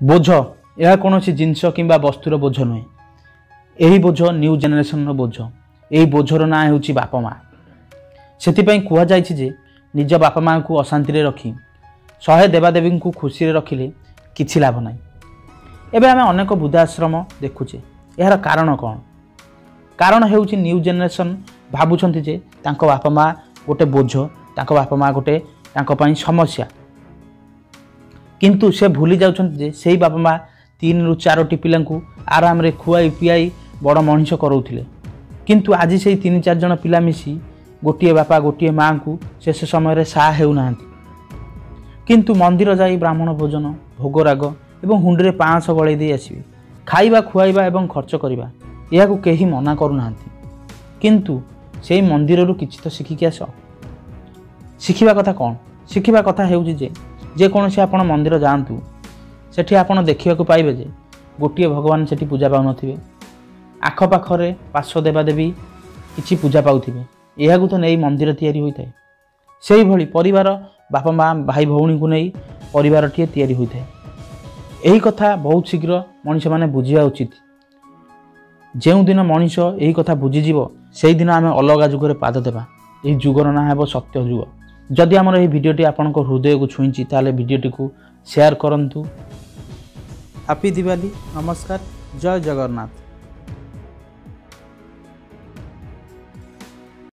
बोझ यह कौन जिनस कि वस्तुर बोझ नुहे। यही बोझ न्यू जेनेरेशन बोझ। यही बोझर ना हूँ बापा माँ। से कहुई निज बापा माँ को अशांति रखी 100 देवादेवी को खुशी रखिले किछि लाभ ना। एबे आमे अनेक वृद्धाश्रम देखुचे। यार कारण कौन? कारण हेउछि न्यू जेनेरेशन भावुछंती जे तांको बापा माँ गोटे बोझ, तांको बापा माँ गोटे तांको पई समस्या। किंतु से भूली जाउछंती जे सेही बापा माँ 3 रु 4 पिला को आराम रे खुआई पियाई बड़ मनीष कराउथिले। किंतु आज से 3-4 जन पिला मिसी गोटे बापा गोटे माँ को शेष समय साहा हेउनाहांती। किंतु मंदिर जाई ब्राह्मण भोजन भोगराग एवं हुंडे 500 गलई दे आसबे खाइबा खुआइबा एवं खर्च करवा यह कहीं मना करूना। किंतु से मंदिर रु किछि तो शिखिक आस। शिखिबा कथा कौन? शिखिबा कथा हेउछि जे कौन से आपण मंदिर जातु सेठी आपण देखा पाइबे जे गोटे भगवान सेठी पूजा पाउनथिबे, आखपाखरे पार्श्व देवादेवी किछि पूजा पाउथिबे। यह तो नहीं मंदिर तैयारी होता है। से भली परिवार बापा माँ भाई भौणी को नहीं परिवार टीए तैयारी होता है। यही कथा बहुत शीघ्र मनीष माने बुझिया उचित। जो दिन मनीष यही कथा बुझीज से दिन आम अलग जुगरे पाद देवा। यही जुगर ना है सत्य जुग। जदि आमर यह भिडियोटी आपण हृदय को छुईची ताले भिडियोटी को शेयर करंतु। हैप्पी दिवाली। नमस्कार। जय जगन्नाथ।